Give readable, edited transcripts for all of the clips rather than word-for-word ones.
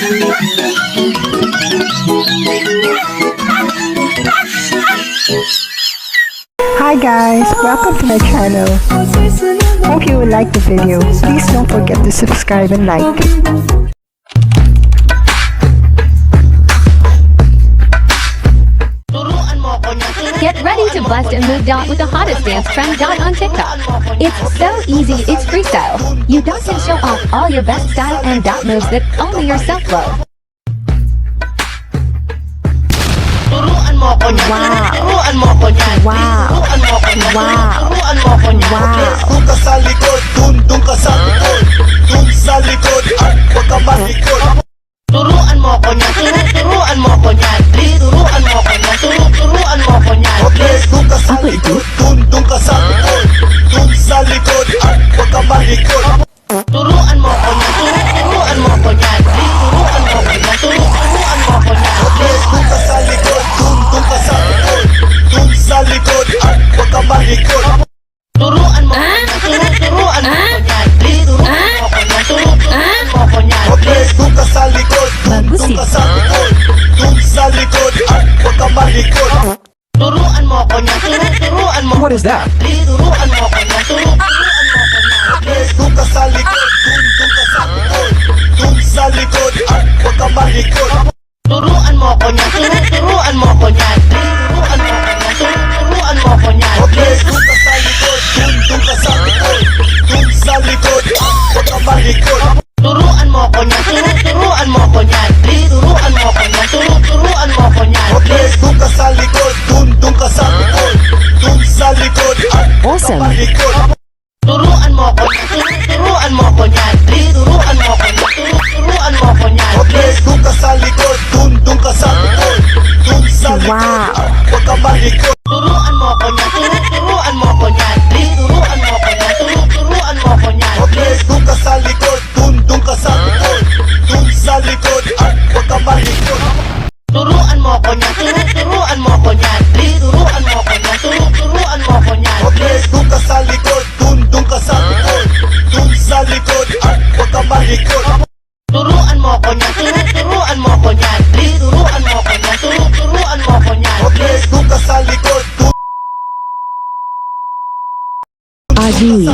Hi guys, welcome to my channel. Hope you will like the video. Please don't forget to subscribe and like. Get ready to bust and move dot with the hottest dance trend dot on TikTok. It's so easy, it's freestyle. You dot can show off all your best style and dot moves that only yourself love. Wow. Dun ka sa likod, dun ka sa likod. Dun sa likod, at wag ka malikod. Turuan mo ko niya, turuan mo ko niya. Turuan mo ko niya, turuan mo ko niya. Okay, dun ka sa likod, dun ka sa likod. Dun sa likod, at wag ka malikod. Turuan mo ko niya, turuan mo ko niya. Turuan mo ko niya, turuan mo ko niya. Okay, dun ka sa likod, dun ka sa likod. Dun sa likod, at wag ka malikod. Turuan mo ko niya, turuan mo ko niya. Turuan mo ko niya, turuan mo ko niya. Okay, dun ka sa likod, dun ka sa likod. Dun sa likod, at wag ka malikod. Turuan mo ko niya, turuan mo. What is that? Turuan mo ko niya, turuan mo ko niya. Okay, dun ka sa likod, dun ka sa likod. Dun sa likod, at wag ka malikod. Turuan mo ko niya, turuan mo ko niya. Turuan mo ko niya, turuan mo ko niya. Okay, dun ka sa likod, dun ka sa likod. Dun sa likod, at wag ka malikod. Turuan mo ko niya, turuan mo ko niya. Turuan mo ko niya, turuan mo ko niya. Okay, dun ka sa likod, dun ka sa likod. Dun sa likod, at wag ka malikod. Turuan mo ko niya, turuan mo ko niya. Turuan mo ko niya, turuan mo ko niya. Okay, dun ka sa likod, dun ka sa likod. Dun sa likod, at wag ka malikod. Turuan mo ko niya, turuan mo ko niya. Turuan mo ko niya, turuan mo ko niya. Okay, dun ka sa likod, dun ka sa likod. Dun sa likod, at wag ka malikod. Turuan mo ko niya, turuan mo ko niya. Turuan mo ko niya, turuan mo ko niya. Okay, dun ka sa likod, dun ka sa likod. Dun sa likod, at wag ka malikod. Turuan mo ko niya, turuan mo ko niya. Turuan mo ko niya, turuan mo ko niya. Okay, dun ka sa likod, Adui,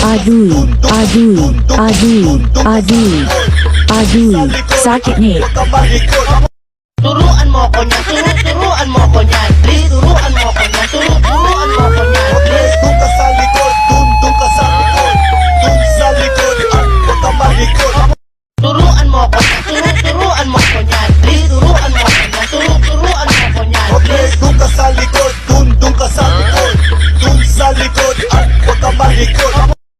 adui, adui, adui, adui, adui. Sakit nih. wag ka malikod. Turuan mo ko niya, turuan mo ko niya. Turuan mo ko niya, turuan mo ko niya. Okay, dun ka sa likod, dun ka sa likod. Dun sa likod, at wag ka malikod. Turuan mo ko niya, turuan mo ko niya. Turuan mo ko niya, turuan mo ko niya. Okay, dun ka sa likod, dun ka sa likod. Dun sa likod, at wag ka malikod.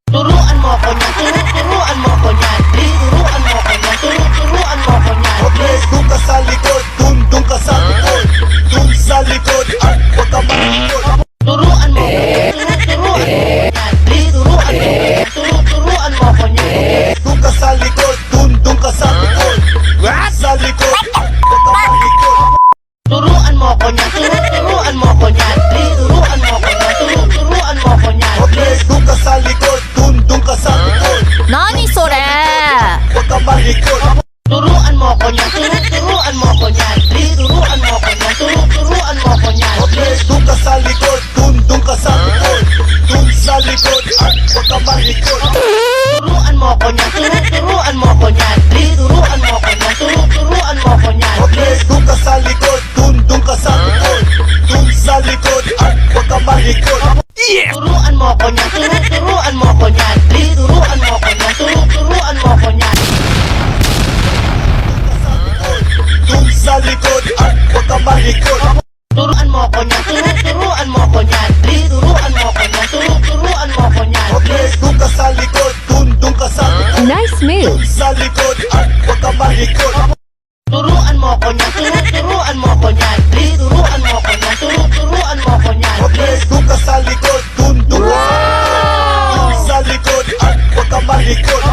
Turuan mo ko niya, turuan mo ko niya. Turuan mo ko niya, turuan mo ko niya. Okay, dun ka sa likod, dun ka sa likod. Dun sa likod, at wag ka malikod. Turuan mo ko niya, turuan mo ko niya. Turuan mo ko niya, turuan mo ko niya. Dun ka sa likod, dun ka sa likod. Dun sa likod, at wag ka malikod. Turuan mo ko niya, turuan mo ko niya. Turuan mo ko niya, turuan mo ko niya. Okay, dun ka sa likod, dun ka sa likod. 何それ Wag ka malikod. Turuan mo ko niya, turuan mo ko niya. Turuan mo ko niya, turuan mo ko niya. Okay, dun ka sa likod, dun ka sa likod. Dun sa likod, at wag ka malikod. Turuan mo ko niya, turuan mo ko niya. Turuan mo ko niya, turuan mo ko niya. Okay, dun ka sa likod, dun ka sa likod. Dun sa likod, at wag ka malikod. Turuan mo ko niya, turuan mo ko niya. Turuan mo ko niya, turuan mo ko niya. Dun sa likod, at wag ka malikod. Turuan mo ko niya, turuan mo ko niya. Turuan mo ko niya, turuan mo ko niya. Okay, dun ka sa likod, dun ka sa likod. Nice move. Sa likod, at wag ka malikod. Turuan mo ko niya, turuan mo ko niya. Turuan mo ko niya, turuan mo ko niya. Okay, dun ka sa likod, dun ka sa likod. Dun sa likod, at wag ka malikod.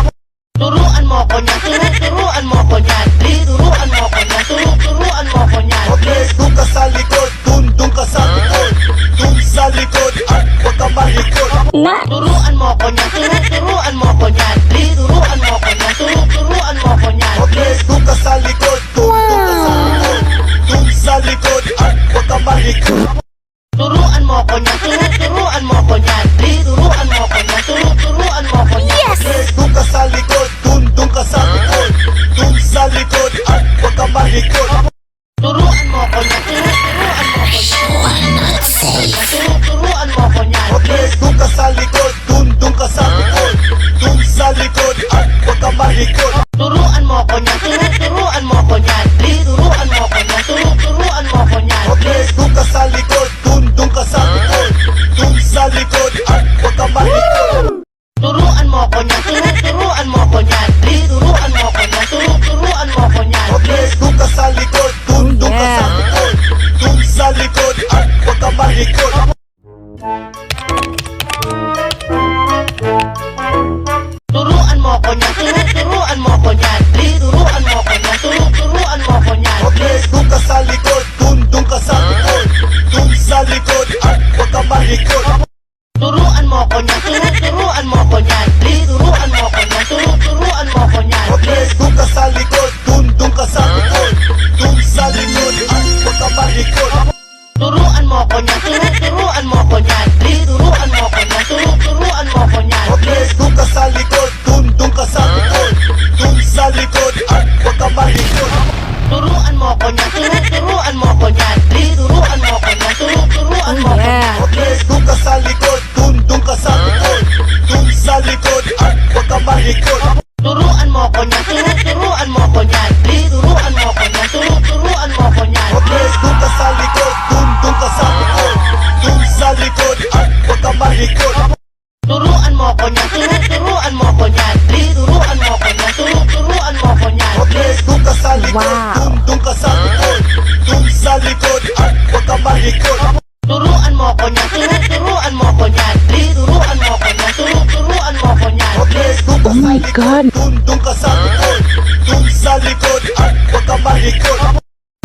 Turuan mo ko niya, turuan mo ko niya. Turuan mo ko niya, turuan mo ko niya. Okay, dun ka sa likod, dun ka sa likod. Dun sa likod, at wag ka malikod. Turuan mo ko niya, turuan mo ko niya. Turuan mo ko niya, turuan mo ko niya. Okay, dun ka sa ko niyan, turuan mo ko niyan. Please, turuan mo ko niyan, turuan mo ko niyan. Doon ka sa likod, doon ka sa likod. Doon sa likod at huwag ka malikot. Turuan mo ko niyan, turuan mo ko niyan. Turuan mo ko niyan. Okay, doon ka sa likod, doon ka sa likod. Doon sa likod at huwag ka malikot. Turuan mo ko niyan, turuan mo ko niyan. Please, turuan mo ko niyan, turuan mo ko niyan. Okay, doon ka sa likod, doon ka sa likod. Doon sa likod at huwag ka malikot. Turuan mo ko niyan, turuan mo ko niyan. Please, turuan mo ko niyan, turuan mo ko niyan. Okay, doon ka sa likod, doon ka sa likod. Doon sa likod at huwag ka malikot. Turuan mo ko niyan, turuan mo ko niyan. Please, turuan mo ko niyan, turuan mo ko niyan. Okay, doon ka sa likod, doon ka sa likod. Doon sa likod at huwag ka malikot. Turuan mo ko niyan, turuan mo ko niyan. Please, turuan mo ko niyan, turuan mo ko niyan. Okay, doon ka sa likod, doon ka sa likod. Doon sa likod at huwag ka malikot. Turuan mo ko niyan, turuan mo ko niyan. Please, turuan mo ko niyan, turuan mo ko niyan. Okay, doon ka sa likod, doon ka sa likod. Doon sa likod at huwag ka malikot. Turuan mo ko niyan, turuan mo ko niyan. Please, turuan mo ko niyan, turuan mo ko niyan. Okay, doon ka sa likod, doon ka sa likod. Doon sa likod at huwag ka malikot. Turuan mo ko niyan, turuan mo ko niyan. Please, turuan mo ko niyan, turuan mo ko niyan. Okay, doon ka sa likod, doon ka sa likod. Doon sa likod at huwag ka malikot. Turuan mo ko niyan, turuan mo ko niyan. Please, turuan mo ko niyan, turuan mo ko niyan. Okay, doon ka sa likod, doon ka sa likod. Doon sa likod at huwag ka malikot. Turuan mo ko niyan, turuan mo ko niyan. Please, turuan mo ko niyan, turuan mo ko niyan. Okay, doon ka sa likod, doon ka sa likod. Doon sa likod at huwag ka malikot.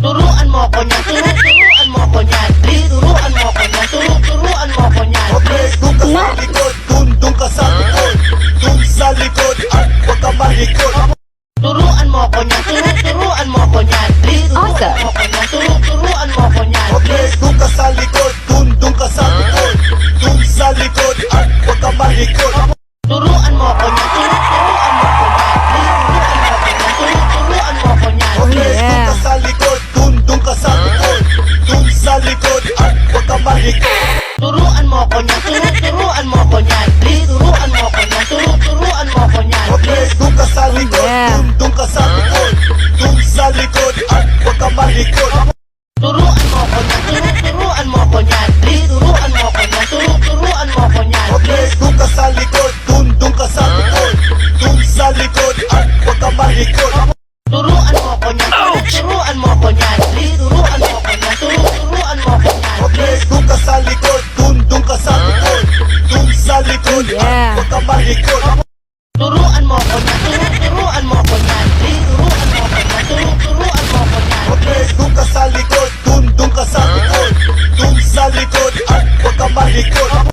Turuan mo ko niyan, turuan mo ko niyan. Please, turuan mo ko niyan, turuan mo ko niyan. Okay, doon ka sa likod, doon ka sa likod. Doon sa likod at huwag ka malikot. Turuan mo ko niyan, turuan mo ko niyan. Please, turuan mo ko niyan, turuan mo ko niyan. Okay, doon ka sa likod, doon ka sa likod. Doon sa likod at huwag ka malikot. Turuan mo ko niyan, turuan mo ko niyan. Please, turuan mo ko niyan, turuan mo ko niyan. Okay, doon ka sa likod, doon ka sa likod. Doon sa likod at huwag ka malikot. Turuan mo ko niyan, turuan mo ko niyan. Please, turuan mo ko niyan, turuan mo ko niyan. Okay, doon ka sa likod, doon ka sa likod. Doon sa likod at huwag ka malikot. Turuan mo ko niyan, turuan mo ko niyan. Please, turuan mo ko niyan, turuan mo ko niyan. Okay, doon ka sa likod, doon ka sa likod. Doon sa likod at huwag ka malikot. Turuan mo ko niyan, turuan mo ko niyan. Please, turuan mo ko niyan, turuan mo ko niyan. Okay, doon ka sa likod, doon ka sa likod. Doon sa likod at huwag ka malikot. Turuan mo ko niyan, turuan mo ko niyan. Please, turuan mo ko niyan, turuan mo ko niyan. Okay, doon ka sa likod, doon ka sa likod. Doon sa likod at huwag ka malikot.